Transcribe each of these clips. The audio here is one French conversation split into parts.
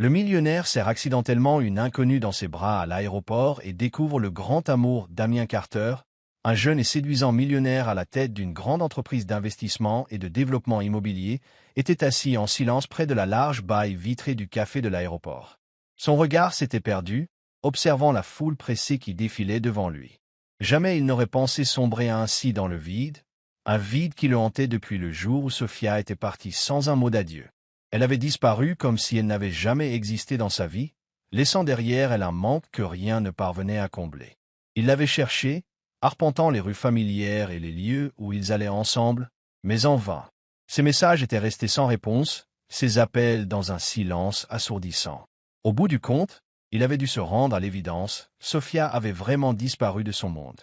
Le millionnaire serre accidentellement une inconnue dans ses bras à l'aéroport et découvre le grand amour Damien Carter, un jeune et séduisant millionnaire à la tête d'une grande entreprise d'investissement et de développement immobilier, était assis en silence près de la large baie vitrée du café de l'aéroport. Son regard s'était perdu, observant la foule pressée qui défilait devant lui. Jamais il n'aurait pensé sombrer ainsi dans le vide, un vide qui le hantait depuis le jour où Sophia était partie sans un mot d'adieu. Elle avait disparu comme si elle n'avait jamais existé dans sa vie, laissant derrière elle un manque que rien ne parvenait à combler. Il l'avait cherchée, arpentant les rues familières et les lieux où ils allaient ensemble, mais en vain. Ses messages étaient restés sans réponse, ses appels dans un silence assourdissant. Au bout du compte, il avait dû se rendre à l'évidence, Sophia avait vraiment disparu de son monde.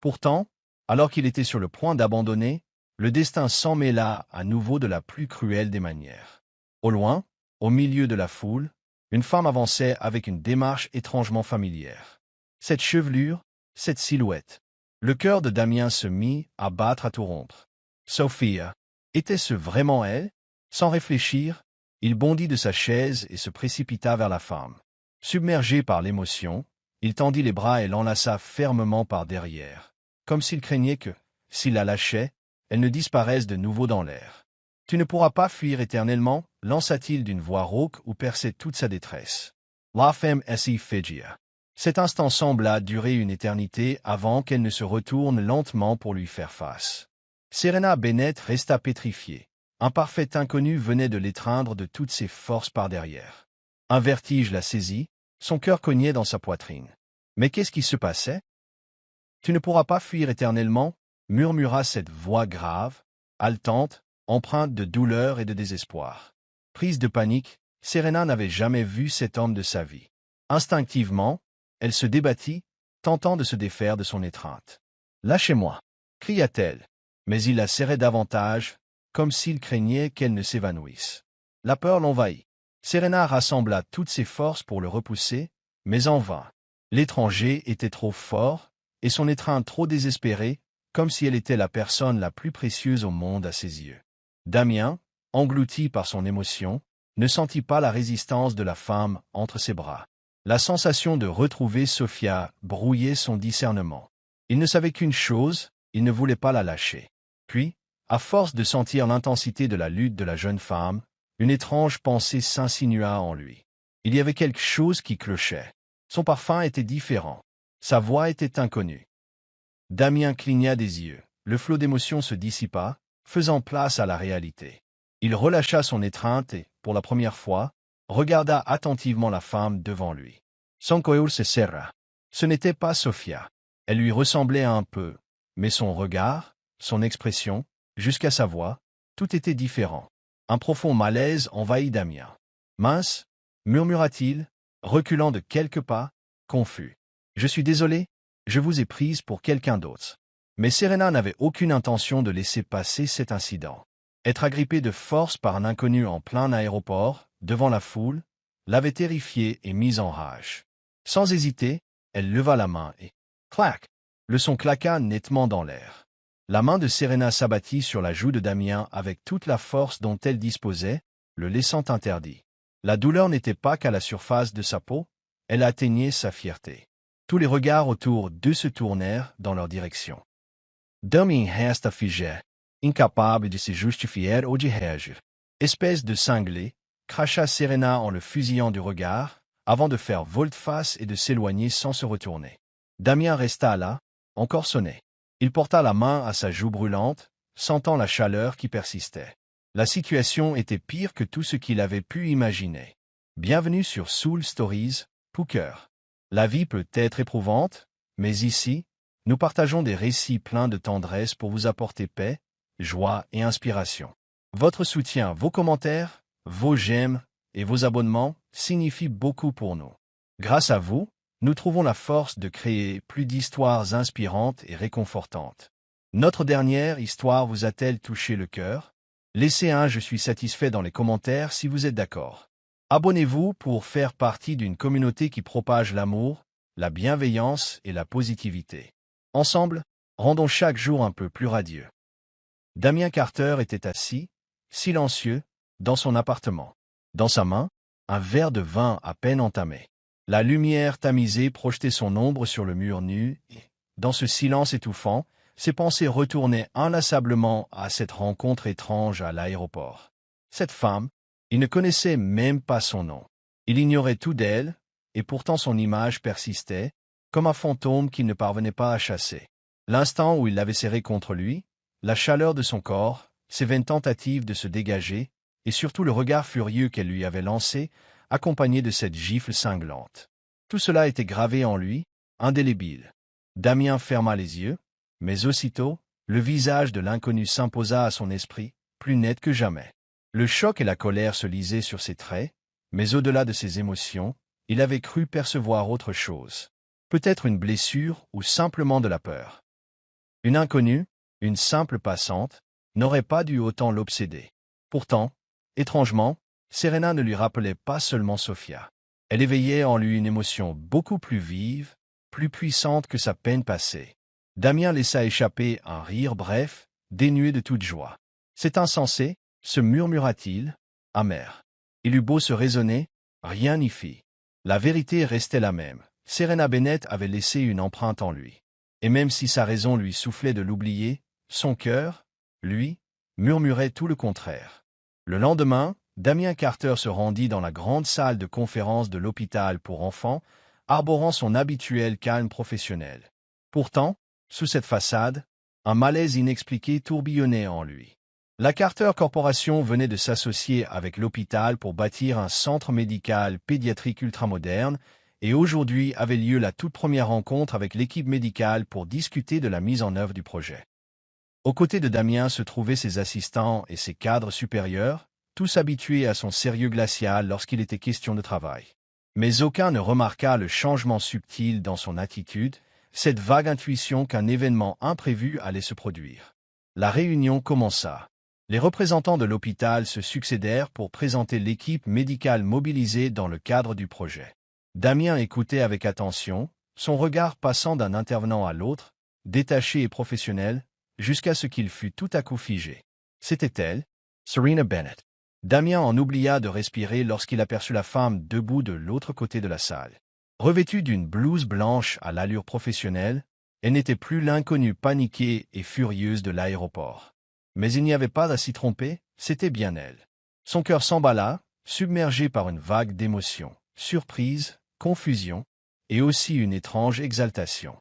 Pourtant, alors qu'il était sur le point d'abandonner, le destin s'en mêla à nouveau de la plus cruelle des manières. Au loin, au milieu de la foule, une femme avançait avec une démarche étrangement familière. Cette chevelure, cette silhouette. Le cœur de Damien se mit à battre à tout rompre. Sophia. Était-ce vraiment elle? Sans réfléchir, il bondit de sa chaise et se précipita vers la femme. Submergé par l'émotion, il tendit les bras et l'enlaça fermement par derrière, comme s'il craignait que, s'il la lâchait, elle ne disparaisse de nouveau dans l'air. « Tu ne pourras pas fuir éternellement » lança-t-il d'une voix rauque où perçait toute sa détresse. La femme s'y figia. Cet instant sembla durer une éternité avant qu'elle ne se retourne lentement pour lui faire face. Serena Bennett resta pétrifiée. Un parfait inconnu venait de l'étreindre de toutes ses forces par derrière. Un vertige la saisit, son cœur cognait dans sa poitrine. Mais qu'est-ce qui se passait? « Tu ne pourras pas fuir éternellement » murmura cette voix grave, haletante, empreinte de douleur et de désespoir. Prise de panique, Serena n'avait jamais vu cet homme de sa vie. Instinctivement, elle se débattit, tentant de se défaire de son étreinte. « Lâchez-moi » cria-t-elle, mais il la serrait davantage, comme s'il craignait qu'elle ne s'évanouisse. La peur l'envahit. Serena rassembla toutes ses forces pour le repousser, mais en vain. L'étranger était trop fort, et son étreinte trop désespérée, comme si elle était la personne la plus précieuse au monde à ses yeux. Damien, englouti par son émotion, ne sentit pas la résistance de la femme entre ses bras. La sensation de retrouver Sophia brouillait son discernement. Il ne savait qu'une chose, il ne voulait pas la lâcher. Puis, à force de sentir l'intensité de la lutte de la jeune femme, une étrange pensée s'insinua en lui. Il y avait quelque chose qui clochait. Son parfum était différent. Sa voix était inconnue. Damien cligna des yeux. Le flot d'émotions se dissipa, faisant place à la réalité. Il relâcha son étreinte et, pour la première fois, regarda attentivement la femme devant lui. Son cœur se serra. Ce n'était pas Sophia. Elle lui ressemblait un peu, mais son regard, son expression, jusqu'à sa voix, tout était différent. Un profond malaise envahit Damien. « Mince » murmura-t-il, reculant de quelques pas, confus. « Je suis désolé, je vous ai prise pour quelqu'un d'autre. » Mais Serena n'avait aucune intention de laisser passer cet incident. Être agrippée de force par un inconnu en plein aéroport, devant la foule, l'avait terrifiée et mise en rage. Sans hésiter, elle leva la main et, clac, le son claqua nettement dans l'air. La main de Serena s'abattit sur la joue de Damien avec toute la force dont elle disposait, le laissant interdit. La douleur n'était pas qu'à la surface de sa peau, elle atteignait sa fierté. Tous les regards autour d'eux se tournèrent dans leur direction. Damien resta figé, incapable de se justifier ou de réagir. Espèce de cinglé, cracha Serena en le fusillant du regard, avant de faire volte-face et de s'éloigner sans se retourner. Damien resta là, encore sonné. Il porta la main à sa joue brûlante, sentant la chaleur qui persistait. La situation était pire que tout ce qu'il avait pu imaginer. Bienvenue sur Soul Stories, Pooker. La vie peut être éprouvante, mais ici, nous partageons des récits pleins de tendresse pour vous apporter paix, joie et inspiration. Votre soutien, vos commentaires, vos j'aime et vos abonnements signifient beaucoup pour nous. Grâce à vous, nous trouvons la force de créer plus d'histoires inspirantes et réconfortantes. Notre dernière histoire vous a-t-elle touché le cœur? Laissez un « je suis satisfait » dans les commentaires si vous êtes d'accord. Abonnez-vous pour faire partie d'une communauté qui propage l'amour, la bienveillance et la positivité. Ensemble, rendons chaque jour un peu plus radieux. Damien Carter était assis, silencieux, dans son appartement. Dans sa main, un verre de vin à peine entamé. La lumière tamisée projetait son ombre sur le mur nu, et, dans ce silence étouffant, ses pensées retournaient inlassablement à cette rencontre étrange à l'aéroport. Cette femme, il ne connaissait même pas son nom. Il ignorait tout d'elle, et pourtant son image persistait, comme un fantôme qu'il ne parvenait pas à chasser. L'instant où il l'avait serrée contre lui, la chaleur de son corps, ses vaines tentatives de se dégager, et surtout le regard furieux qu'elle lui avait lancé, accompagné de cette gifle cinglante. Tout cela était gravé en lui, indélébile. Damien ferma les yeux, mais aussitôt, le visage de l'inconnu s'imposa à son esprit, plus net que jamais. Le choc et la colère se lisaient sur ses traits, mais au-delà de ses émotions, il avait cru percevoir autre chose. Peut-être une blessure ou simplement de la peur. Une inconnue, une simple passante, n'aurait pas dû autant l'obséder. Pourtant, étrangement, Serena ne lui rappelait pas seulement Sofia. Elle éveillait en lui une émotion beaucoup plus vive, plus puissante que sa peine passée. Damien laissa échapper un rire bref, dénué de toute joie. « C'est insensé » se murmura-t-il, amer. Il eut beau se raisonner, rien n'y fit. La vérité restait la même. Serena Bennett avait laissé une empreinte en lui. Et même si sa raison lui soufflait de l'oublier, son cœur, lui, murmurait tout le contraire. Le lendemain, Damien Carter se rendit dans la grande salle de conférence de l'hôpital pour enfants, arborant son habituel calme professionnel. Pourtant, sous cette façade, un malaise inexpliqué tourbillonnait en lui. La Carter Corporation venait de s'associer avec l'hôpital pour bâtir un centre médical pédiatrique ultramoderne, et aujourd'hui avait lieu la toute première rencontre avec l'équipe médicale pour discuter de la mise en œuvre du projet. Aux côtés de Damien se trouvaient ses assistants et ses cadres supérieurs, tous habitués à son sérieux glacial lorsqu'il était question de travail. Mais aucun ne remarqua le changement subtil dans son attitude, cette vague intuition qu'un événement imprévu allait se produire. La réunion commença. Les représentants de l'hôpital se succédèrent pour présenter l'équipe médicale mobilisée dans le cadre du projet. Damien écoutait avec attention, son regard passant d'un intervenant à l'autre, détaché et professionnel, jusqu'à ce qu'il fût tout à coup figé. C'était elle, Serena Bennett. Damien en oublia de respirer lorsqu'il aperçut la femme debout de l'autre côté de la salle. Revêtue d'une blouse blanche à l'allure professionnelle, elle n'était plus l'inconnue paniquée et furieuse de l'aéroport. Mais il n'y avait pas à s'y tromper, c'était bien elle. Son cœur s'emballa, submergé par une vague d'émotions, surprise, confusion, et aussi une étrange exaltation.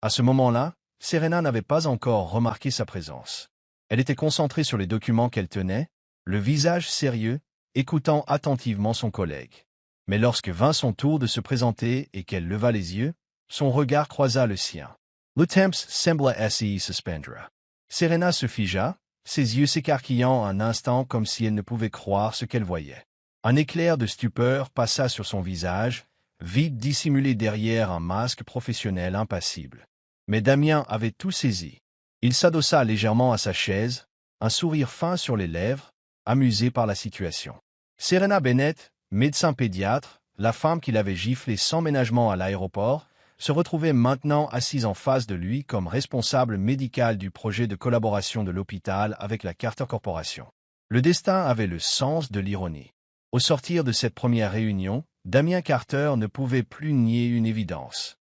À ce moment-là, Serena n'avait pas encore remarqué sa présence. Elle était concentrée sur les documents qu'elle tenait, le visage sérieux, écoutant attentivement son collègue. Mais lorsque vint son tour de se présenter et qu'elle leva les yeux, son regard croisa le sien. Le temps sembla s'y suspendre. Serena se figea, ses yeux s'écarquillant un instant comme si elle ne pouvait croire ce qu'elle voyait. Un éclair de stupeur passa sur son visage, vite dissimulé derrière un masque professionnel impassible. Mais Damien avait tout saisi. Il s'adossa légèrement à sa chaise, un sourire fin sur les lèvres, amusé par la situation. Serena Bennett, médecin pédiatre, la femme qu'il avait giflée sans ménagement à l'aéroport, se retrouvait maintenant assise en face de lui comme responsable médical du projet de collaboration de l'hôpital avec la Carter Corporation. Le destin avait le sens de l'ironie. Au sortir de cette première réunion, Damien Carter ne pouvait plus nier une évidence.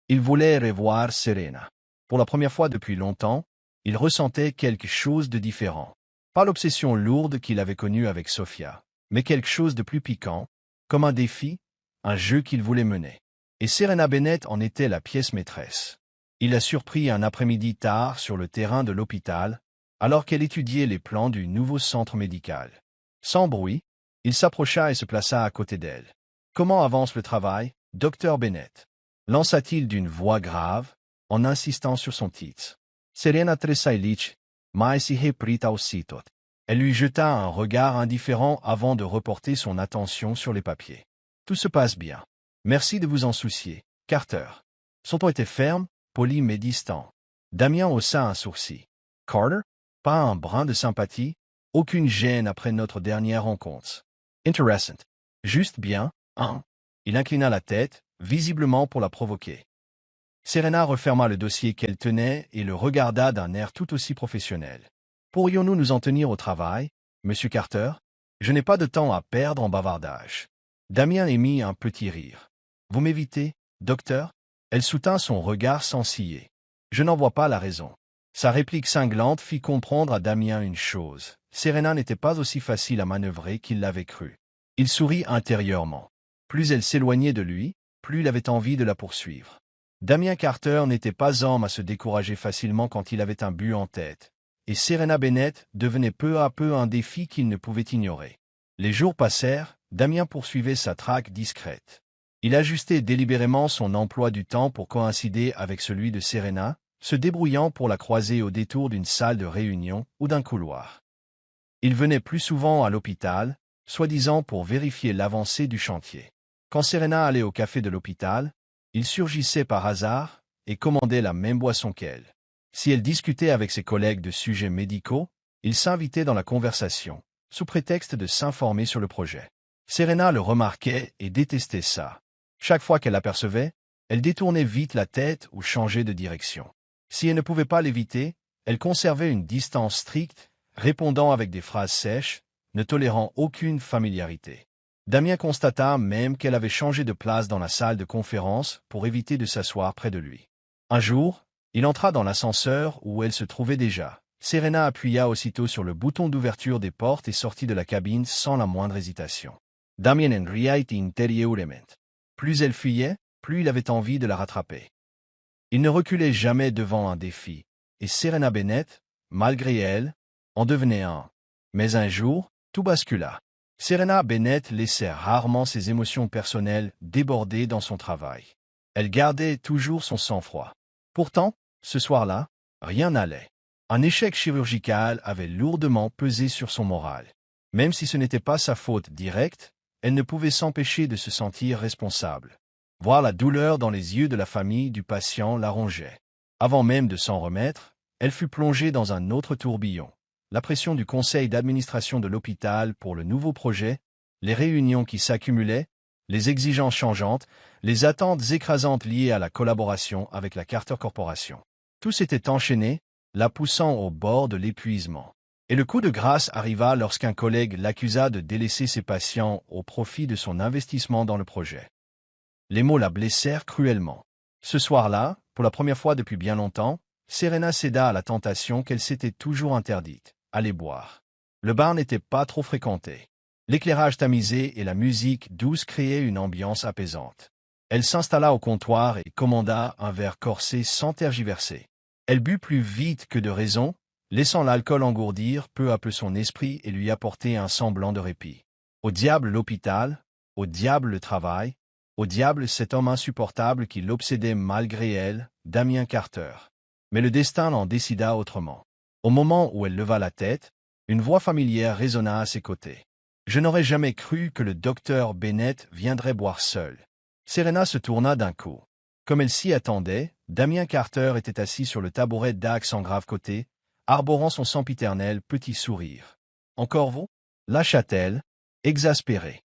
Il voulait revoir Serena. Pour la première fois depuis longtemps, il ressentait quelque chose de différent. Pas l'obsession lourde qu'il avait connue avec Sofia, mais quelque chose de plus piquant, comme un défi, un jeu qu'il voulait mener. Et Serena Bennett en était la pièce maîtresse. Il la surprit un après-midi tard sur le terrain de l'hôpital, alors qu'elle étudiait les plans du nouveau centre médical. Sans bruit, il s'approcha et se plaça à côté d'elle. « Comment avance le travail, docteur Bennett ?» lança-t-il d'une voix grave, en insistant sur son titre. Serena tressaillit, mais si prita aussitôt. Elle lui jeta un regard indifférent avant de reporter son attention sur les papiers. « Tout se passe bien. Merci de vous en soucier, Carter. » Son ton était ferme, poli mais distant. Damien haussa un sourcil. « Carter? » Pas un brin de sympathie, aucune gêne après notre dernière rencontre. « Intéressant. Juste bien, hein ?» Il inclina la tête, visiblement pour la provoquer. Serena referma le dossier qu'elle tenait et le regarda d'un air tout aussi professionnel. « Pourrions-nous nous en tenir au travail, Monsieur Carter ?» Je n'ai pas de temps à perdre en bavardage. Damien émit un petit rire. Vous m'évitez, docteur? Elle soutint son regard sans ciller. Je n'en vois pas la raison. Sa réplique cinglante fit comprendre à Damien une chose. Serena n'était pas aussi facile à manœuvrer qu'il l'avait cru. Il sourit intérieurement. Plus elle s'éloignait de lui, plus il avait envie de la poursuivre. Damien Carter n'était pas homme à se décourager facilement quand il avait un but en tête, et Serena Bennett devenait peu à peu un défi qu'il ne pouvait ignorer. Les jours passèrent, Damien poursuivait sa traque discrète. Il ajustait délibérément son emploi du temps pour coïncider avec celui de Serena, se débrouillant pour la croiser au détour d'une salle de réunion ou d'un couloir. Il venait plus souvent à l'hôpital, soi-disant pour vérifier l'avancée du chantier. Quand Serena allait au café de l'hôpital, il surgissait par hasard et commandait la même boisson qu'elle. Si elle discutait avec ses collègues de sujets médicaux, il s'invitait dans la conversation, sous prétexte de s'informer sur le projet. Serena le remarquait et détestait ça. Chaque fois qu'elle l'apercevait, elle détournait vite la tête ou changeait de direction. Si elle ne pouvait pas l'éviter, elle conservait une distance stricte, répondant avec des phrases sèches, ne tolérant aucune familiarité. Damien constata même qu'elle avait changé de place dans la salle de conférence pour éviter de s'asseoir près de lui. Un jour, il entra dans l'ascenseur où elle se trouvait déjà. Serena appuya aussitôt sur le bouton d'ouverture des portes et sortit de la cabine sans la moindre hésitation. Damien riait intérieurement. Plus elle fuyait, plus il avait envie de la rattraper. Il ne reculait jamais devant un défi, et Serena Bennett, malgré elle, en devenait un. Mais un jour, tout bascula. Serena Bennett laissait rarement ses émotions personnelles déborder dans son travail. Elle gardait toujours son sang-froid. Pourtant, ce soir-là, rien n'allait. Un échec chirurgical avait lourdement pesé sur son moral. Même si ce n'était pas sa faute directe, elle ne pouvait s'empêcher de se sentir responsable. Voir la douleur dans les yeux de la famille du patient la rongeait. Avant même de s'en remettre, elle fut plongée dans un autre tourbillon. La pression du conseil d'administration de l'hôpital pour le nouveau projet, les réunions qui s'accumulaient, les exigences changeantes, les attentes écrasantes liées à la collaboration avec la Carter Corporation. Tout s'était enchaîné, la poussant au bord de l'épuisement. Et le coup de grâce arriva lorsqu'un collègue l'accusa de délaisser ses patients au profit de son investissement dans le projet. Les mots la blessèrent cruellement. Ce soir-là, pour la première fois depuis bien longtemps, Serena céda à la tentation qu'elle s'était toujours interdite, aller boire. Le bar n'était pas trop fréquenté. L'éclairage tamisé et la musique douce créaient une ambiance apaisante. Elle s'installa au comptoir et commanda un verre corsé sans tergiverser. Elle but plus vite que de raison, laissant l'alcool engourdir peu à peu son esprit et lui apporter un semblant de répit. Au diable l'hôpital, au diable le travail, au diable cet homme insupportable qui l'obsédait malgré elle, Damien Carter. Mais le destin l'en décida autrement. Au moment où elle leva la tête, une voix familière résonna à ses côtés. Je n'aurais jamais cru que le docteur Bennett viendrait boire seul. Serena se tourna d'un coup. Comme elle s'y attendait, Damien Carter était assis sur le tabouret d'axe en grave côté, arborant son sempiternel petit sourire. Encore vous? Lâcha-t-elle, exaspérée.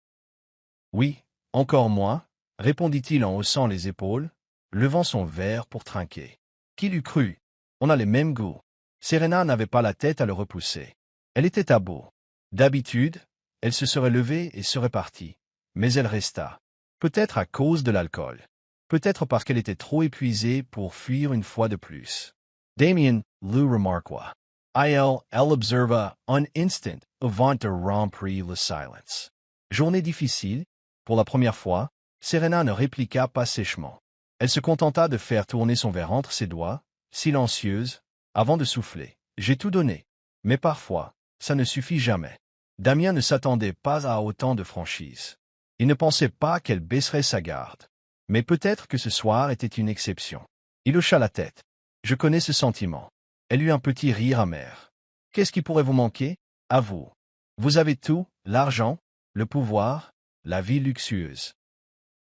Oui, encore moi, répondit-il en haussant les épaules, levant son verre pour trinquer. Qui l'eût cru? On a les mêmes goûts. Serena n'avait pas la tête à le repousser. Elle était à bout. D'habitude, elle se serait levée et serait partie. Mais elle resta. Peut-être à cause de l'alcool. Peut-être parce qu'elle était trop épuisée pour fuir une fois de plus. Damien, Lou remarqua. Elle observa un instant avant de rompre le silence. Journée difficile. Pour la première fois, Serena ne répliqua pas sèchement. Elle se contenta de faire tourner son verre entre ses doigts, silencieuse, avant de souffler. J'ai tout donné. Mais parfois, ça ne suffit jamais. Damien ne s'attendait pas à autant de franchise. Il ne pensait pas qu'elle baisserait sa garde. Mais peut-être que ce soir était une exception. Il hocha la tête. Je connais ce sentiment. Elle eut un petit rire amer. Qu'est-ce qui pourrait vous manquer? À vous. Vous avez tout, l'argent, le pouvoir, la vie luxueuse.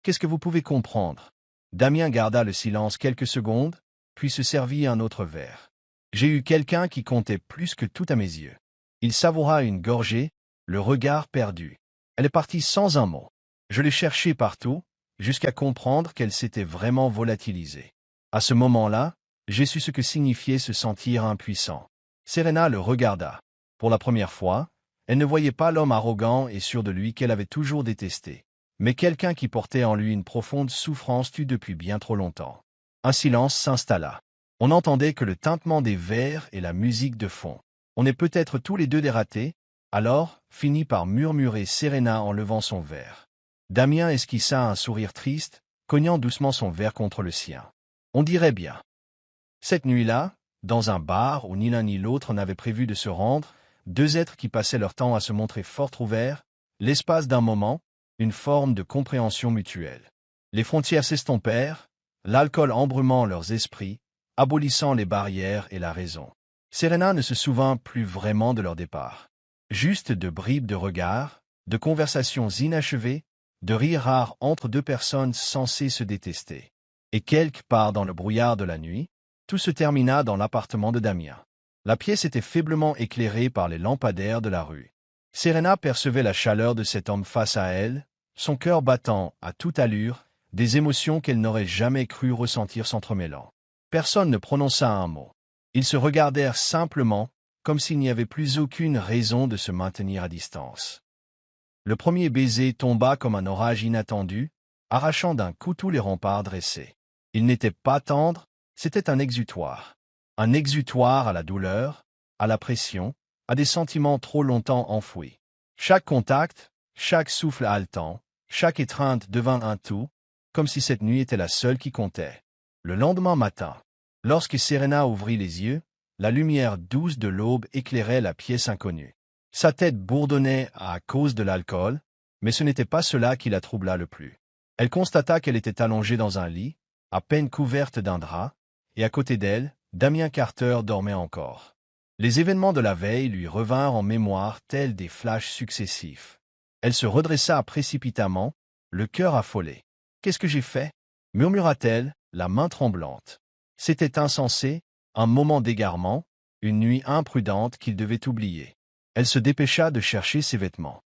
Qu'est-ce que vous pouvez comprendre? Damien garda le silence quelques secondes, puis se servit un autre verre. J'ai eu quelqu'un qui comptait plus que tout à mes yeux. Il savoura une gorgée, le regard perdu. Elle est partie sans un mot. Je l'ai cherchée partout, jusqu'à comprendre qu'elle s'était vraiment volatilisée. À ce moment-là, j'ai su ce que signifiait se sentir impuissant. Serena le regarda. Pour la première fois, Elle ne voyait pas l'homme arrogant et sûr de lui qu'elle avait toujours détesté, mais quelqu'un qui portait en lui une profonde souffrance tue depuis bien trop longtemps. Un silence s'installa. On n'entendait que le tintement des verres et la musique de fond. On est peut-être tous les deux des ratés, alors finit par murmurer Serena en levant son verre. Damien esquissa un sourire triste, cognant doucement son verre contre le sien. On dirait bien. Cette nuit-là, dans un bar où ni l'un ni l'autre n'avait prévu de se rendre, deux êtres qui passaient leur temps à se montrer fort ouverts, l'espace d'un moment, une forme de compréhension mutuelle. Les frontières s'estompèrent, l'alcool embrumant leurs esprits, abolissant les barrières et la raison. Serena ne se souvint plus vraiment de leur départ. Juste de bribes de regards, de conversations inachevées, de rires rares entre deux personnes censées se détester. Et quelque part dans le brouillard de la nuit, tout se termina dans l'appartement de Damien. La pièce était faiblement éclairée par les lampadaires de la rue. Serena percevait la chaleur de cet homme face à elle, son cœur battant à toute allure, des émotions qu'elle n'aurait jamais cru ressentir s'entremêlant. Personne ne prononça un mot. Ils se regardèrent simplement, comme s'il n'y avait plus aucune raison de se maintenir à distance. Le premier baiser tomba comme un orage inattendu, arrachant d'un coup tous les remparts dressés. Il n'était pas tendre, c'était un exutoire. Un exutoire à la douleur, à la pression, à des sentiments trop longtemps enfouis. Chaque contact, chaque souffle haletant, chaque étreinte devint un tout, comme si cette nuit était la seule qui comptait. Le lendemain matin, lorsque Serena ouvrit les yeux, la lumière douce de l'aube éclairait la pièce inconnue. Sa tête bourdonnait à cause de l'alcool, mais ce n'était pas cela qui la troubla le plus. Elle constata qu'elle était allongée dans un lit, à peine couverte d'un drap, et à côté d'elle, Damien Carter dormait encore. Les événements de la veille lui revinrent en mémoire tels des flashs successifs. Elle se redressa précipitamment, le cœur affolé. « Qu'est-ce que j'ai fait » murmura-t-elle, la main tremblante. C'était insensé, un moment d'égarement, une nuit imprudente qu'il devait oublier. Elle se dépêcha de chercher ses vêtements.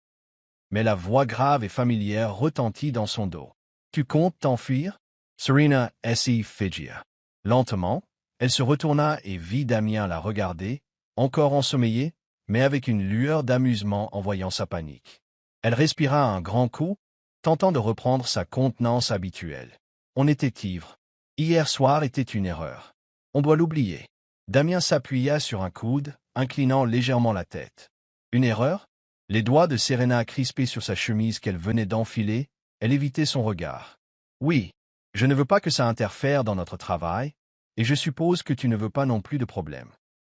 Mais la voix grave et familière retentit dans son dos. « Tu comptes t'enfuir » Serena S.E. Figia. Lentement, elle se retourna et vit Damien la regarder, encore ensommeillée, mais avec une lueur d'amusement en voyant sa panique. Elle respira un grand coup, tentant de reprendre sa contenance habituelle. On était ivre. Hier soir était une erreur. On doit l'oublier. Damien s'appuya sur un coude, inclinant légèrement la tête. Une erreur? Les doigts de Serena crispés sur sa chemise qu'elle venait d'enfiler, elle évitait son regard. Oui, je ne veux pas que ça interfère dans notre travail, et je suppose que tu ne veux pas non plus de problème.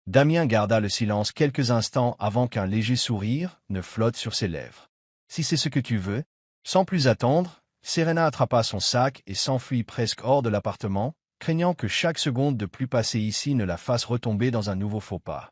Damien garda le silence quelques instants avant qu'un léger sourire ne flotte sur ses lèvres. Si c'est ce que tu veux, sans plus attendre, Serena attrapa son sac et s'enfuit presque hors de l'appartement, craignant que chaque seconde de plus passée ici ne la fasse retomber dans un nouveau faux pas.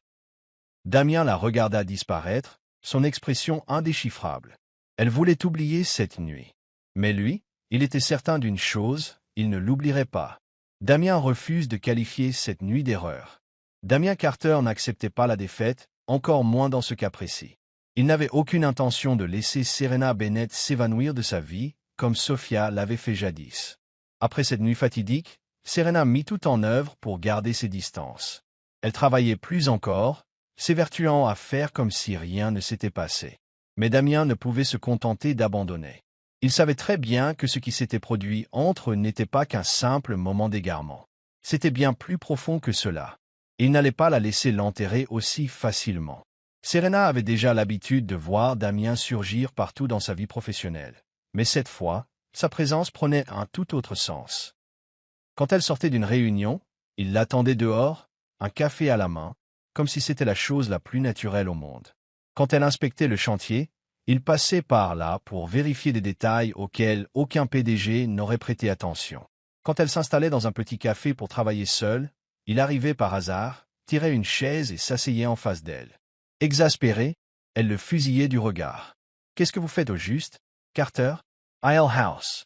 Damien la regarda disparaître, son expression indéchiffrable. Elle voulait oublier cette nuit. Mais lui, il était certain d'une chose, il ne l'oublierait pas. Damien refuse de qualifier cette nuit d'erreur. Damien Carter n'acceptait pas la défaite, encore moins dans ce cas précis. Il n'avait aucune intention de laisser Serena Bennett s'évanouir de sa vie, comme Sophia l'avait fait jadis. Après cette nuit fatidique, Serena mit tout en œuvre pour garder ses distances. Elle travaillait plus encore, s'évertuant à faire comme si rien ne s'était passé. Mais Damien ne pouvait se contenter d'abandonner. Il savait très bien que ce qui s'était produit entre eux n'était pas qu'un simple moment d'égarement. C'était bien plus profond que cela. Il n'allait pas la laisser l'enterrer aussi facilement. Serena avait déjà l'habitude de voir Damien surgir partout dans sa vie professionnelle. Mais cette fois, sa présence prenait un tout autre sens. Quand elle sortait d'une réunion, il l'attendait dehors, un café à la main, comme si c'était la chose la plus naturelle au monde. Quand elle inspectait le chantier, il passait par là pour vérifier des détails auxquels aucun PDG n'aurait prêté attention. Quand elle s'installait dans un petit café pour travailler seule, il arrivait par hasard, tirait une chaise et s'asseyait en face d'elle. Exaspérée, elle le fusillait du regard. « Qu'est-ce que vous faites au juste, Carter ?»« Isle House. »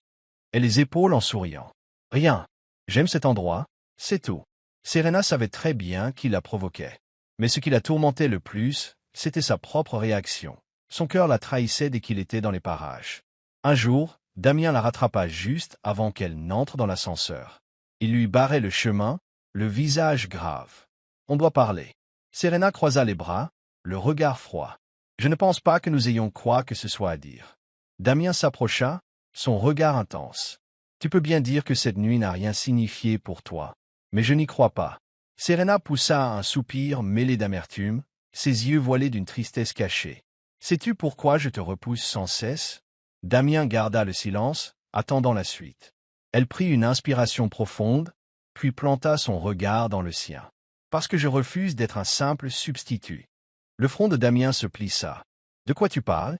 Et les épaules en souriant. « Rien. J'aime cet endroit, c'est tout. » Serena savait très bien qui la provoquait. Mais ce qui la tourmentait le plus, c'était sa propre réaction. Son cœur la trahissait dès qu'il était dans les parages. Un jour, Damien la rattrapa juste avant qu'elle n'entre dans l'ascenseur. Il lui barrait le chemin, le visage grave. « On doit parler. » Serena croisa les bras, le regard froid. Je ne pense pas que nous ayons quoi que ce soit à dire. Damien s'approcha, son regard intense. Tu peux bien dire que cette nuit n'a rien signifié pour toi. Mais je n'y crois pas. Serena poussa un soupir mêlé d'amertume, ses yeux voilés d'une tristesse cachée. Sais-tu pourquoi je te repousse sans cesse? Damien garda le silence, attendant la suite. Elle prit une inspiration profonde, puis planta son regard dans le sien. Parce que je refuse d'être un simple substitut. Le front de Damien se plissa. De quoi tu parles?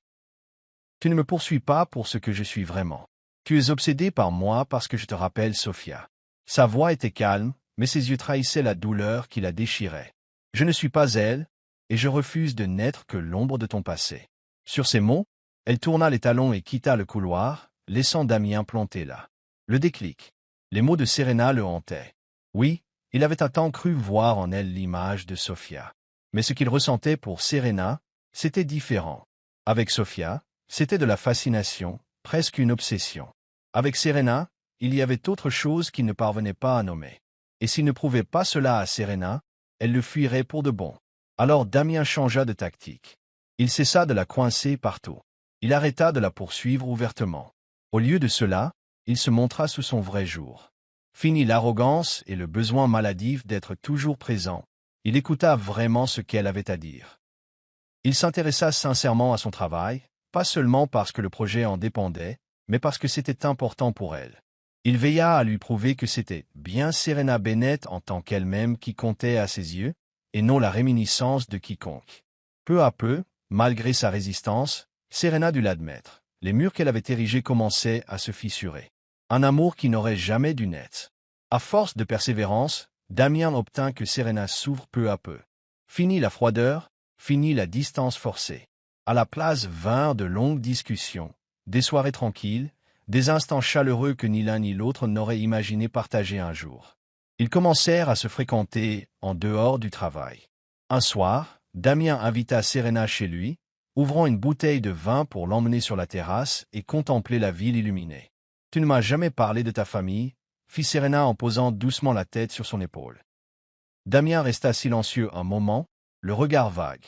Tu ne me poursuis pas pour ce que je suis vraiment. Tu es obsédé par moi parce que je te rappelle Sophia. Sa voix était calme, mais ses yeux trahissaient la douleur qui la déchirait. Je ne suis pas elle, et je refuse de n'être que l'ombre de ton passé. Sur ces mots, elle tourna les talons et quitta le couloir, laissant Damien planté là. Le déclic. Les mots de Serena le hantaient. Oui, il avait un temps cru voir en elle l'image de Sophia. Mais ce qu'il ressentait pour Serena, c'était différent. Avec Sophia, c'était de la fascination, presque une obsession. Avec Serena, il y avait autre chose qu'il ne parvenait pas à nommer. Et s'il ne prouvait pas cela à Serena, elle le fuirait pour de bon. Alors Damien changea de tactique. Il cessa de la coincer partout. Il arrêta de la poursuivre ouvertement. Au lieu de cela, il se montra sous son vrai jour. Fini l'arrogance et le besoin maladif d'être toujours présent. Il écouta vraiment ce qu'elle avait à dire. Il s'intéressa sincèrement à son travail, pas seulement parce que le projet en dépendait, mais parce que c'était important pour elle. Il veilla à lui prouver que c'était bien Serena Bennett en tant qu'elle-même qui comptait à ses yeux, et non la réminiscence de quiconque. Peu à peu, malgré sa résistance, Serena dut l'admettre. Les murs qu'elle avait érigés commençaient à se fissurer. Un amour qui n'aurait jamais dû naître. À force de persévérance, Damien obtint que Serena s'ouvre peu à peu. Fini la froideur, fini la distance forcée. À la place vinrent de longues discussions, des soirées tranquilles, des instants chaleureux que ni l'un ni l'autre n'auraient imaginé partager un jour. Ils commencèrent à se fréquenter en dehors du travail. Un soir, Damien invita Serena chez lui, ouvrant une bouteille de vin pour l'emmener sur la terrasse et contempler la ville illuminée. « Tu ne m'as jamais parlé de ta famille » fit Serena en posant doucement la tête sur son épaule. Damien resta silencieux un moment, le regard vague.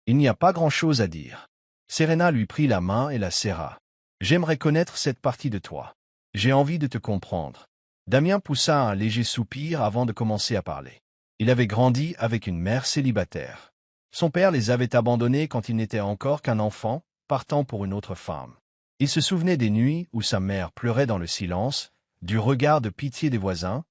Il n'y a pas grand-chose à dire. Serena lui prit la main et la serra. « J'aimerais connaître cette partie de toi. J'ai envie de te comprendre. » Damien poussa un léger soupir avant de commencer à parler. Il avait grandi avec une mère célibataire. Son père les avait abandonnés quand il n'était encore qu'un enfant, partant pour une autre femme. Il se souvenait des nuits où sa mère pleurait dans le silence, du regard de pitié des voisins,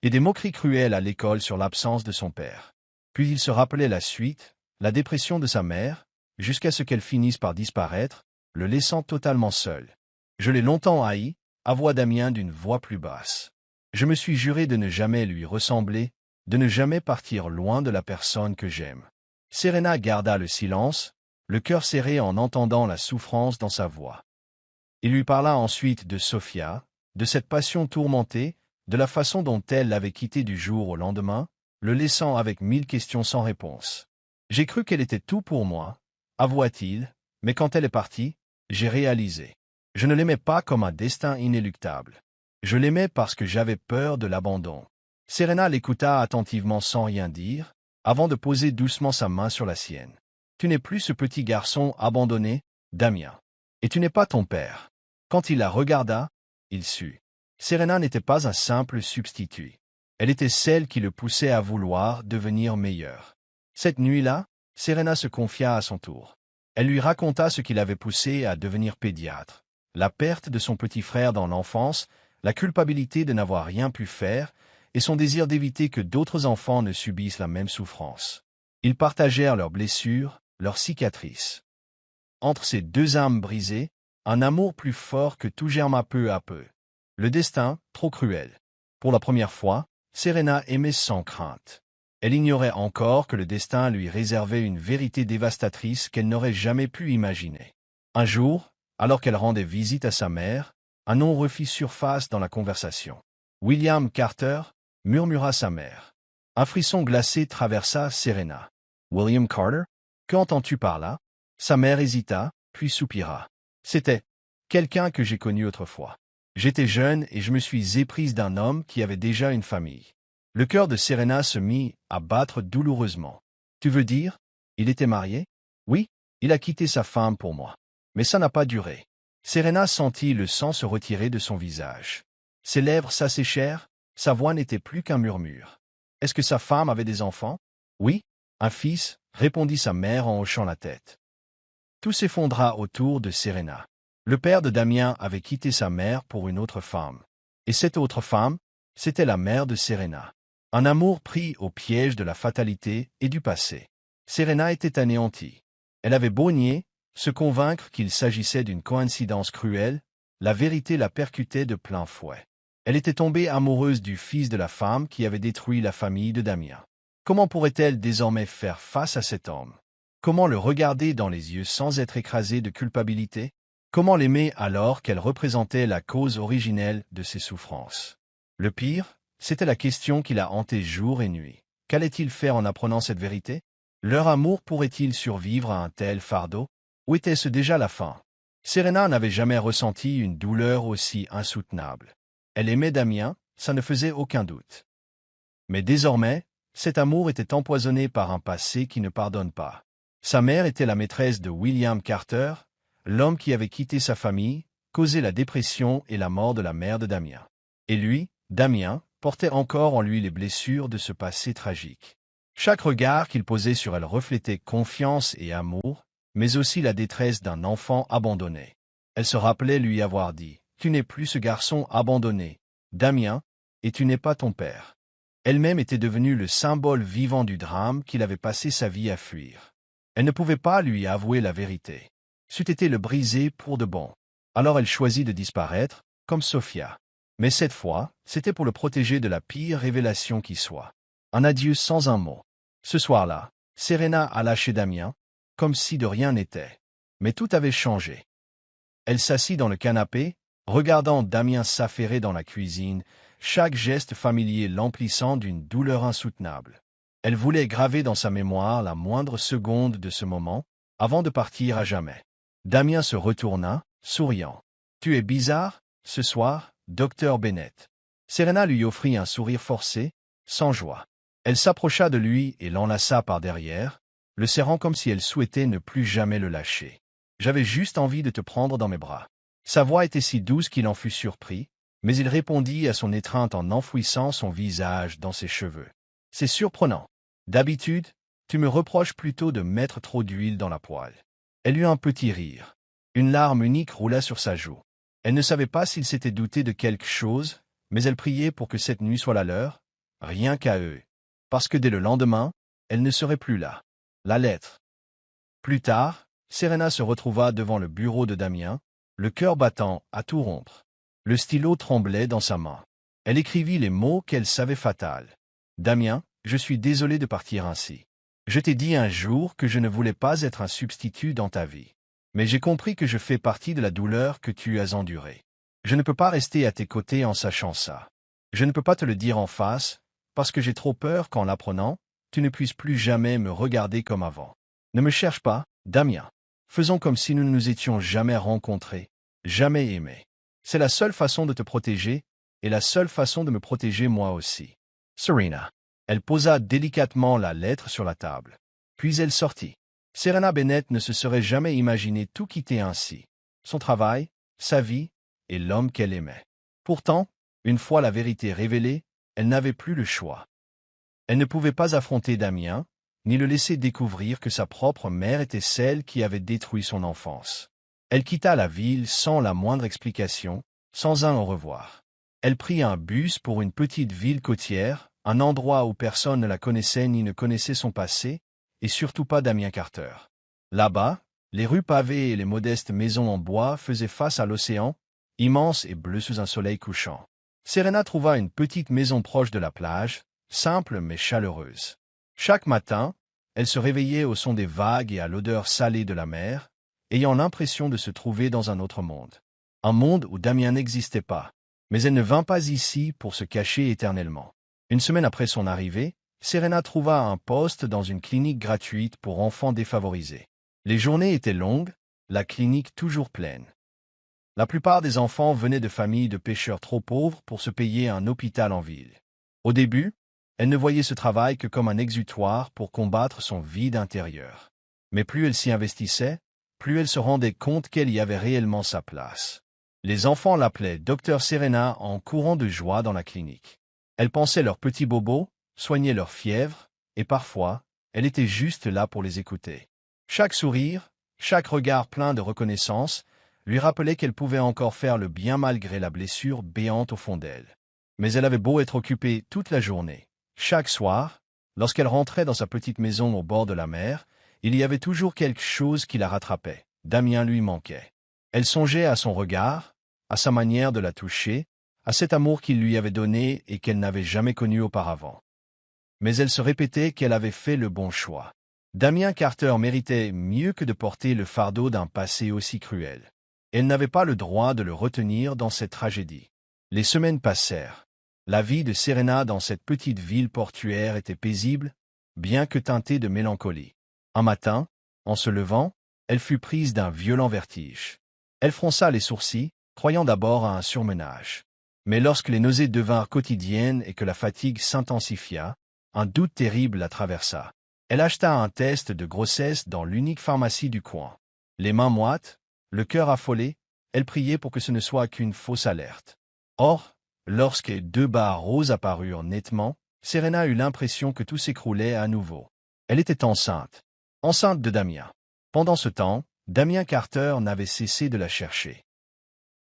et des moqueries cruelles à l'école sur l'absence de son père. Puis il se rappelait la suite, la dépression de sa mère, jusqu'à ce qu'elle finisse par disparaître, le laissant totalement seul. « Je l'ai longtemps haï », avoua Damien d'une voix plus basse. « Je me suis juré de ne jamais lui ressembler, de ne jamais partir loin de la personne que j'aime. » Serena garda le silence, le cœur serré en entendant la souffrance dans sa voix. Il lui parla ensuite de Sophia, de cette passion tourmentée, de la façon dont elle l'avait quitté du jour au lendemain, le laissant avec 1000 questions sans réponse. « J'ai cru qu'elle était tout pour moi, avoua-t-il, mais quand elle est partie, j'ai réalisé. Je ne l'aimais pas comme un destin inéluctable. Je l'aimais parce que j'avais peur de l'abandon. » Serena l'écouta attentivement sans rien dire, avant de poser doucement sa main sur la sienne. « Tu n'es plus ce petit garçon abandonné, Damien. Et tu n'es pas ton père. » Quand il la regarda, il sut. Serena n'était pas un simple substitut. Elle était celle qui le poussait à vouloir devenir meilleur. Cette nuit-là, Serena se confia à son tour. Elle lui raconta ce qui l'avait poussé à devenir pédiatre. La perte de son petit frère dans l'enfance, la culpabilité de n'avoir rien pu faire, et son désir d'éviter que d'autres enfants ne subissent la même souffrance. Ils partagèrent leurs blessures, leurs cicatrices. Entre ces deux âmes brisées, un amour plus fort que tout germa peu à peu. Le destin, trop cruel. Pour la première fois, Serena aimait sans crainte. Elle ignorait encore que le destin lui réservait une vérité dévastatrice qu'elle n'aurait jamais pu imaginer. Un jour, alors qu'elle rendait visite à sa mère, un nom refit surface dans la conversation. « William Carter » murmura sa mère. Un frisson glacé traversa Serena. « William Carter? Qu'entends-tu par là ?» Sa mère hésita, puis soupira. « C'était quelqu'un que j'ai connu autrefois. J'étais jeune et je me suis éprise d'un homme qui avait déjà une famille. » Le cœur de Serena se mit à battre douloureusement. « Tu veux dire, il était marié? » « Oui, Il a quitté sa femme pour moi. Mais ça n'a pas duré. Serena sentit le sang se retirer de son visage. Ses lèvres s'asséchèrent, sa voix n'était plus qu'un murmure. Est-ce que sa femme avait des enfants? Oui, un fils, répondit sa mère en hochant la tête. Tout s'effondra autour de Serena. Le père de Damien avait quitté sa mère pour une autre femme. Et cette autre femme, c'était la mère de Serena. Un amour pris au piège de la fatalité et du passé. Serena était anéantie. Elle avait beau nier, se convaincre qu'il s'agissait d'une coïncidence cruelle, la vérité la percutait de plein fouet. Elle était tombée amoureuse du fils de la femme qui avait détruit la famille de Damien. Comment pourrait-elle désormais faire face à cet homme? Comment le regarder dans les yeux sans être écrasée de culpabilité? Comment l'aimer alors qu'elle représentait la cause originelle de ses souffrances? Le pire, c'était la question qui la hantait jour et nuit. Qu'allait-il faire en apprenant cette vérité? Leur amour pourrait-il survivre à un tel fardeau? Ou était-ce déjà la fin? Serena n'avait jamais ressenti une douleur aussi insoutenable. Elle aimait Damien, ça ne faisait aucun doute. Mais désormais, cet amour était empoisonné par un passé qui ne pardonne pas. Sa mère était la maîtresse de William Carter, l'homme qui avait quitté sa famille, causé la dépression et la mort de la mère de Damien. Et lui, Damien, portait encore en lui les blessures de ce passé tragique. Chaque regard qu'il posait sur elle reflétait confiance et amour, mais aussi la détresse d'un enfant abandonné. Elle se rappelait lui avoir dit « Tu n'es plus ce garçon abandonné, Damien, et tu n'es pas ton père ». Elle-même était devenue le symbole vivant du drame qu'il avait passé sa vie à fuir. Elle ne pouvait pas lui avouer la vérité. C'eût été le briser pour de bon. Alors elle choisit de disparaître, comme Sophia. Mais cette fois, c'était pour le protéger de la pire révélation qui soit. Un adieu sans un mot. Ce soir-là, Serena alla chez Damien, comme si de rien n'était. Mais tout avait changé. Elle s'assit dans le canapé, regardant Damien s'affairer dans la cuisine, chaque geste familier l'emplissant d'une douleur insoutenable. Elle voulait graver dans sa mémoire la moindre seconde de ce moment, avant de partir à jamais. Damien se retourna, souriant. « Tu es bizarre, ce soir, docteur Bennett. » Serena lui offrit un sourire forcé, sans joie. Elle s'approcha de lui et l'enlaça par derrière, le serrant comme si elle souhaitait ne plus jamais le lâcher. « J'avais juste envie de te prendre dans mes bras. » Sa voix était si douce qu'il en fut surpris, mais il répondit à son étreinte en enfouissant son visage dans ses cheveux. « C'est surprenant. D'habitude, tu me reproches plutôt de mettre trop d'huile dans la poêle. » Elle eut un petit rire. Une larme unique roula sur sa joue. Elle ne savait pas s'il s'était douté de quelque chose, mais elle priait pour que cette nuit soit la leur, rien qu'à eux. Parce que dès le lendemain, elle ne serait plus là. La lettre. Plus tard, Serena se retrouva devant le bureau de Damien, le cœur battant à tout rompre. Le stylo tremblait dans sa main. Elle écrivit les mots qu'elle savait fatals. « Damien, je suis désolé de partir ainsi. Je t'ai dit un jour que je ne voulais pas être un substitut dans ta vie. Mais j'ai compris que je fais partie de la douleur que tu as endurée. Je ne peux pas rester à tes côtés en sachant ça. Je ne peux pas te le dire en face, parce que j'ai trop peur qu'en l'apprenant, tu ne puisses plus jamais me regarder comme avant. Ne me cherche pas, Damien. Faisons comme si nous ne nous étions jamais rencontrés, jamais aimés. C'est la seule façon de te protéger, et la seule façon de me protéger moi aussi. Serena. » Elle posa délicatement la lettre sur la table. Puis elle sortit. Serena Bennett ne se serait jamais imaginé tout quitter ainsi. Son travail, sa vie, et l'homme qu'elle aimait. Pourtant, une fois la vérité révélée, elle n'avait plus le choix. Elle ne pouvait pas affronter Damien, ni le laisser découvrir que sa propre mère était celle qui avait détruit son enfance. Elle quitta la ville sans la moindre explication, sans un au revoir. Elle prit un bus pour une petite ville côtière, un endroit où personne ne la connaissait ni ne connaissait son passé, et surtout pas Damien Carter. Là-bas, les rues pavées et les modestes maisons en bois faisaient face à l'océan, immense et bleu sous un soleil couchant. Serena trouva une petite maison proche de la plage, simple mais chaleureuse. Chaque matin, elle se réveillait au son des vagues et à l'odeur salée de la mer, ayant l'impression de se trouver dans un autre monde. Un monde où Damien n'existait pas. Mais elle ne vint pas ici pour se cacher éternellement. Une semaine après son arrivée, Serena trouva un poste dans une clinique gratuite pour enfants défavorisés. Les journées étaient longues, la clinique toujours pleine. La plupart des enfants venaient de familles de pêcheurs trop pauvres pour se payer un hôpital en ville. Au début, elle ne voyait ce travail que comme un exutoire pour combattre son vide intérieur. Mais plus elle s'y investissait, plus elle se rendait compte qu'elle y avait réellement sa place. Les enfants l'appelaient Docteur Serena en courant de joie dans la clinique. Elle pensait leurs petits bobos, soignait leur fièvre, et parfois, elle était juste là pour les écouter. Chaque sourire, chaque regard plein de reconnaissance, lui rappelait qu'elle pouvait encore faire le bien malgré la blessure béante au fond d'elle. Mais elle avait beau être occupée toute la journée. Chaque soir, lorsqu'elle rentrait dans sa petite maison au bord de la mer, il y avait toujours quelque chose qui la rattrapait. Damien lui manquait. Elle songeait à son regard, à sa manière de la toucher, à cet amour qu'il lui avait donné et qu'elle n'avait jamais connu auparavant. Mais elle se répétait qu'elle avait fait le bon choix. Damien Carter méritait mieux que de porter le fardeau d'un passé aussi cruel. Elle n'avait pas le droit de le retenir dans cette tragédie. Les semaines passèrent. La vie de Serena dans cette petite ville portuaire était paisible, bien que teintée de mélancolie. Un matin, en se levant, elle fut prise d'un violent vertige. Elle fronça les sourcils, croyant d'abord à un surmenage. Mais lorsque les nausées devinrent quotidiennes et que la fatigue s'intensifia, un doute terrible la traversa. Elle acheta un test de grossesse dans l'unique pharmacie du coin. Les mains moites, le cœur affolé, elle priait pour que ce ne soit qu'une fausse alerte. Or, lorsque deux barres roses apparurent nettement, Serena eut l'impression que tout s'écroulait à nouveau. Elle était enceinte. Enceinte de Damien. Pendant ce temps, Damien Carter n'avait cessé de la chercher.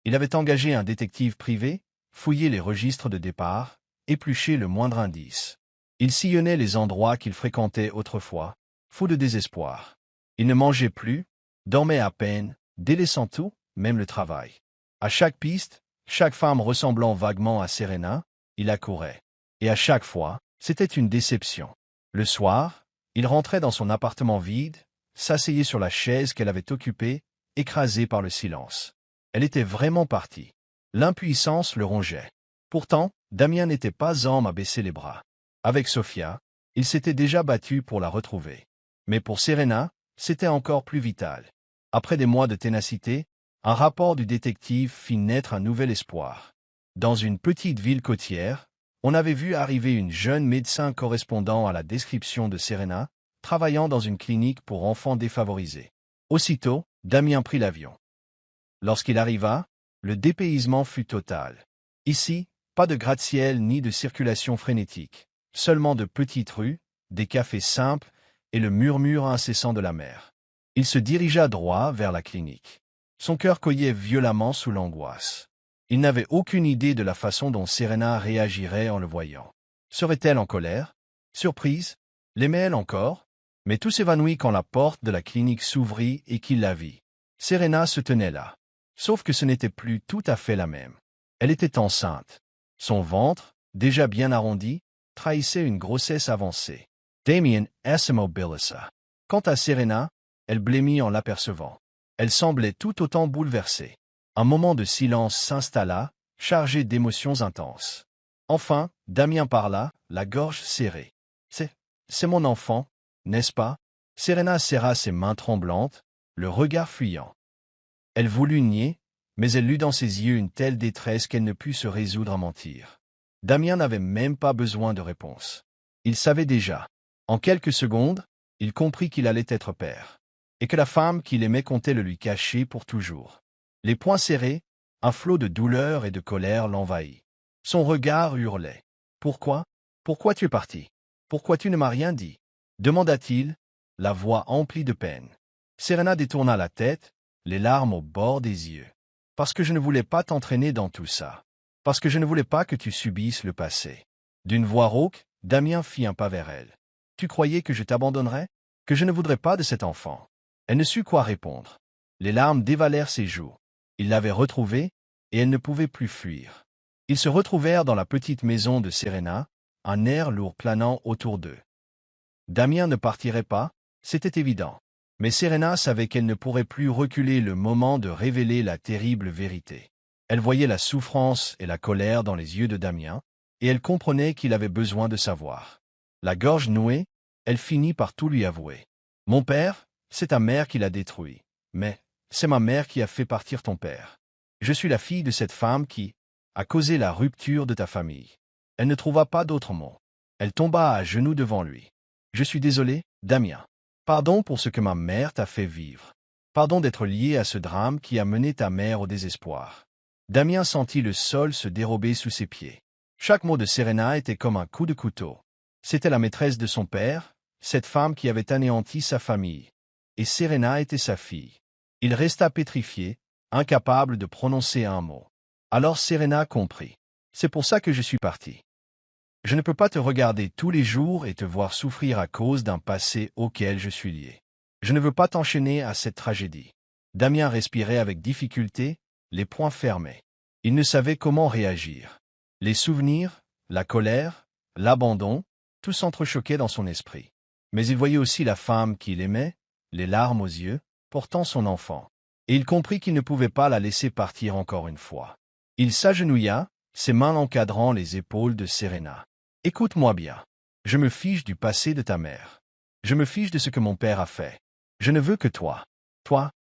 Il avait engagé un détective privé, fouillé les registres de départ, épluché le moindre indice. Il sillonnait les endroits qu'il fréquentait autrefois, fou de désespoir. Il ne mangeait plus, dormait à peine, délaissant tout, même le travail. À chaque piste, chaque femme ressemblant vaguement à Serena, il accourait. Et à chaque fois, c'était une déception. Le soir, il rentrait dans son appartement vide, s'asseyait sur la chaise qu'elle avait occupée, écrasée par le silence. Elle était vraiment partie. L'impuissance le rongeait. Pourtant, Damien n'était pas homme à baisser les bras. Avec Sophia, il s'était déjà battu pour la retrouver. Mais pour Serena, c'était encore plus vital. Après des mois de ténacité, un rapport du détective fit naître un nouvel espoir. Dans une petite ville côtière, on avait vu arriver une jeune médecin correspondant à la description de Serena, travaillant dans une clinique pour enfants défavorisés. Aussitôt, Damien prit l'avion. Lorsqu'il arriva, le dépaysement fut total. Ici, pas de gratte-ciel ni de circulation frénétique. Seulement de petites rues, des cafés simples et le murmure incessant de la mer. Il se dirigea droit vers la clinique. Son cœur cognait violemment sous l'angoisse. Il n'avait aucune idée de la façon dont Serena réagirait en le voyant. Serait-elle en colère? Surprise? L'aimait-elle encore? Mais tout s'évanouit quand la porte de la clinique s'ouvrit et qu'il la vit. Serena se tenait là. Sauf que ce n'était plus tout à fait la même. Elle était enceinte. Son ventre, déjà bien arrondi, trahissait une grossesse avancée. Damien s'immobilisa. Quant à Serena, elle blêmit en l'apercevant. Elle semblait tout autant bouleversée. Un moment de silence s'installa, chargé d'émotions intenses. Enfin, Damien parla, la gorge serrée. C'est mon enfant, n'est-ce pas? Serena serra ses mains tremblantes, le regard fuyant. Elle voulut nier, mais elle lut dans ses yeux une telle détresse qu'elle ne put se résoudre à mentir. Damien n'avait même pas besoin de réponse. Il savait déjà. En quelques secondes, il comprit qu'il allait être père, et que la femme qu'il aimait comptait le lui cacher pour toujours. Les poings serrés, un flot de douleur et de colère l'envahit. Son regard hurlait. « Pourquoi? Pourquoi tu es parti? Pourquoi tu ne m'as rien dit ?» demanda-t-il, la voix emplie de peine. Serena détourna la tête, les larmes au bord des yeux. « Parce que je ne voulais pas t'entraîner dans tout ça. Parce que je ne voulais pas que tu subisses le passé. » D'une voix rauque, Damien fit un pas vers elle. « Tu croyais que je t'abandonnerais? Que je ne voudrais pas de cet enfant ?» Elle ne sut quoi répondre. Les larmes dévalèrent ses joues. Il l'avait retrouvée, et elle ne pouvait plus fuir. Ils se retrouvèrent dans la petite maison de Serena, un air lourd planant autour d'eux. Damien ne partirait pas, c'était évident. Mais Serena savait qu'elle ne pourrait plus reculer le moment de révéler la terrible vérité. Elle voyait la souffrance et la colère dans les yeux de Damien, et elle comprenait qu'il avait besoin de savoir. La gorge nouée, elle finit par tout lui avouer. « Mon père, c'est ta mère qui l'a détruit. Mais c'est ma mère qui a fait partir ton père. Je suis la fille de cette femme qui a causé la rupture de ta famille. » Elle ne trouva pas d'autre mot. Elle tomba à genoux devant lui. « Je suis désolée, Damien. Pardon pour ce que ma mère t'a fait vivre. Pardon d'être lié à ce drame qui a mené ta mère au désespoir. Damien sentit le sol se dérober sous ses pieds. Chaque mot de Serena était comme un coup de couteau. C'était la maîtresse de son père, cette femme qui avait anéanti sa famille. Et Serena était sa fille. Il resta pétrifié, incapable de prononcer un mot. Alors Serena comprit. C'est pour ça que je suis parti. Je ne peux pas te regarder tous les jours et te voir souffrir à cause d'un passé auquel je suis lié. Je ne veux pas t'enchaîner à cette tragédie. Damien respirait avec difficulté, les poings fermés. Il ne savait comment réagir. Les souvenirs, la colère, l'abandon, tout s'entrechoquait dans son esprit. Mais il voyait aussi la femme qu'il aimait, les larmes aux yeux, portant son enfant. Et il comprit qu'il ne pouvait pas la laisser partir encore une fois. Il s'agenouilla, ses mains encadrant les épaules de Serena. « Écoute-moi bien. Je me fiche du passé de ta mère. Je me fiche de ce que mon père a fait. Je ne veux que toi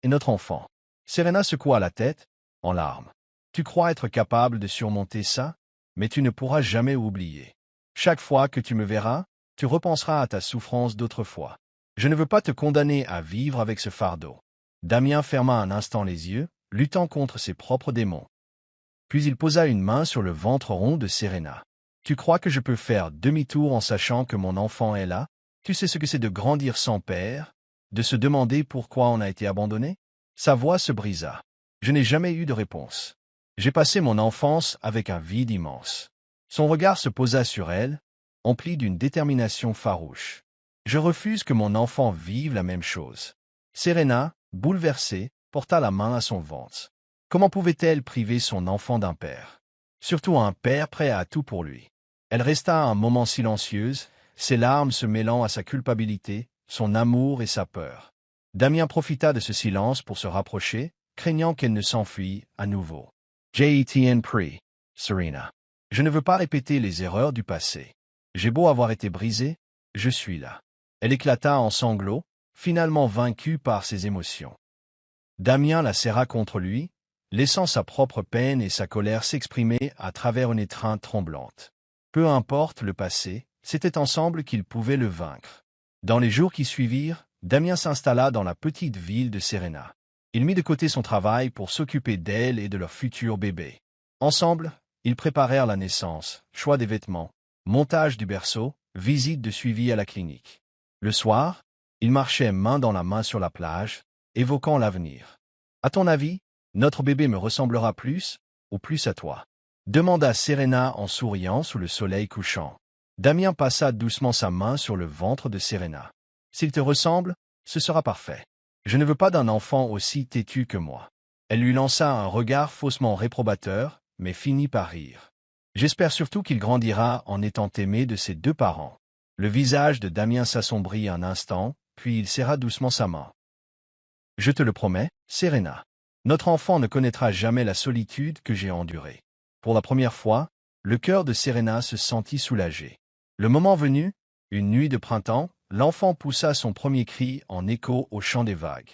et notre enfant. » Serena secoua la tête, en larmes. « Tu crois être capable de surmonter ça, mais tu ne pourras jamais oublier. Chaque fois que tu me verras, tu repenseras à ta souffrance d'autrefois. Je ne veux pas te condamner à vivre avec ce fardeau. » Damien ferma un instant les yeux, luttant contre ses propres démons. Puis il posa une main sur le ventre rond de Serena. « Tu crois que je peux faire demi-tour en sachant que mon enfant est là? Tu sais ce que c'est de grandir sans père, de se demander pourquoi on a été abandonné ?» Sa voix se brisa. « Je n'ai jamais eu de réponse. J'ai passé mon enfance avec un vide immense. » Son regard se posa sur elle, empli d'une détermination farouche. « Je refuse que mon enfant vive la même chose. » Serena, bouleversée, porta la main à son ventre. Comment pouvait-elle priver son enfant d'un père? Surtout un père prêt à tout pour lui. Elle resta un moment silencieuse, ses larmes se mêlant à sa culpabilité, son amour et sa peur. Damien profita de ce silence pour se rapprocher, craignant qu'elle ne s'enfuit à nouveau. « J'en prie, Serena. Je ne veux pas répéter les erreurs du passé. J'ai beau avoir été brisé, je suis là. » Elle éclata en sanglots, finalement vaincue par ses émotions. Damien la serra contre lui, laissant sa propre peine et sa colère s'exprimer à travers une étreinte tremblante. Peu importe le passé, c'était ensemble qu'ils pouvaient le vaincre. Dans les jours qui suivirent, Damien s'installa dans la petite ville de Serena. Il mit de côté son travail pour s'occuper d'elle et de leur futur bébé. Ensemble, ils préparèrent la naissance, choix des vêtements, montage du berceau, visite de suivi à la clinique. Le soir, ils marchaient main dans la main sur la plage, évoquant l'avenir. « À ton avis, notre bébé me ressemblera plus ou plus à toi ?» demanda Serena en souriant sous le soleil couchant. Damien passa doucement sa main sur le ventre de Serena. « S'il te ressemble, ce sera parfait. Je ne veux pas d'un enfant aussi têtu que moi. » Elle lui lança un regard faussement réprobateur, mais finit par rire. « J'espère surtout qu'il grandira en étant aimé de ses deux parents. » Le visage de Damien s'assombrit un instant, puis il serra doucement sa main. « Je te le promets, Serena. Notre enfant ne connaîtra jamais la solitude que j'ai endurée. » Pour la première fois, le cœur de Serena se sentit soulagé. Le moment venu, une nuit de printemps, l'enfant poussa son premier cri en écho au chant des vagues.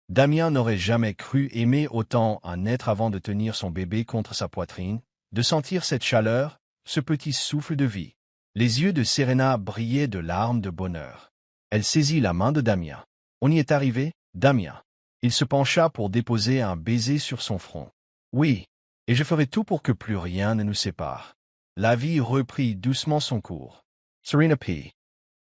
Damien n'aurait jamais cru aimer autant un être avant de tenir son bébé contre sa poitrine, de sentir cette chaleur, ce petit souffle de vie. Les yeux de Serena brillaient de larmes de bonheur. Elle saisit la main de Damien. « On y est arrivé, Damien. » Il se pencha pour déposer un baiser sur son front. « Oui, et je ferai tout pour que plus rien ne nous sépare. » La vie reprit doucement son cours. Serena P.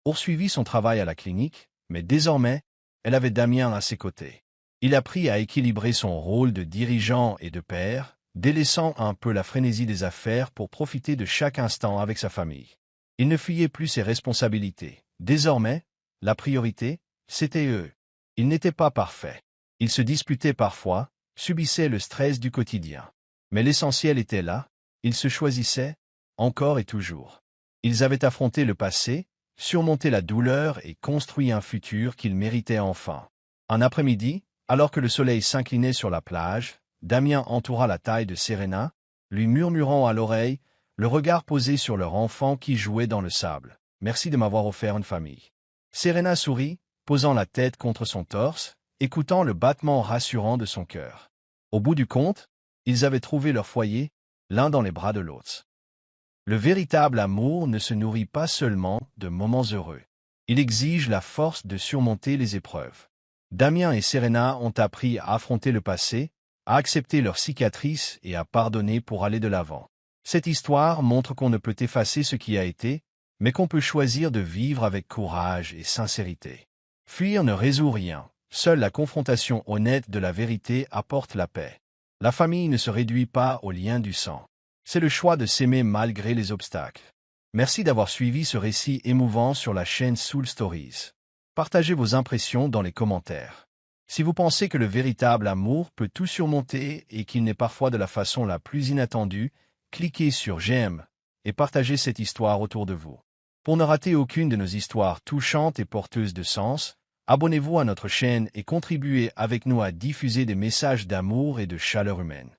poursuivit son travail à la clinique, mais désormais, elle avait Damien à ses côtés. Il apprit à équilibrer son rôle de dirigeant et de père, délaissant un peu la frénésie des affaires pour profiter de chaque instant avec sa famille. Il ne fuyait plus ses responsabilités. Désormais, la priorité, c'était eux. Ils n'étaient pas parfaits. Ils se disputaient parfois, subissaient le stress du quotidien. Mais l'essentiel était là, ils se choisissaient, encore et toujours. Ils avaient affronté le passé, surmonté la douleur et construit un futur qu'ils méritaient enfin. Un après-midi, alors que le soleil s'inclinait sur la plage, Damien entoura la taille de Serena, lui murmurant à l'oreille, le regard posé sur leur enfant qui jouait dans le sable. « Merci de m'avoir offert une famille. » Serena sourit, posant la tête contre son torse, écoutant le battement rassurant de son cœur. Au bout du compte, ils avaient trouvé leur foyer, l'un dans les bras de l'autre. Le véritable amour ne se nourrit pas seulement de moments heureux. Il exige la force de surmonter les épreuves. Damien et Serena ont appris à affronter le passé, à accepter leurs cicatrices et à pardonner pour aller de l'avant. Cette histoire montre qu'on ne peut effacer ce qui a été, mais qu'on peut choisir de vivre avec courage et sincérité. Fuir ne résout rien. Seule la confrontation honnête de la vérité apporte la paix. La famille ne se réduit pas au lien du sang. C'est le choix de s'aimer malgré les obstacles. Merci d'avoir suivi ce récit émouvant sur la chaîne Soul Stories. Partagez vos impressions dans les commentaires. Si vous pensez que le véritable amour peut tout surmonter et qu'il n'est parfois de la façon la plus inattendue, cliquez sur j'aime et partagez cette histoire autour de vous. Pour ne rater aucune de nos histoires touchantes et porteuses de sens, abonnez-vous à notre chaîne et contribuez avec nous à diffuser des messages d'amour et de chaleur humaine.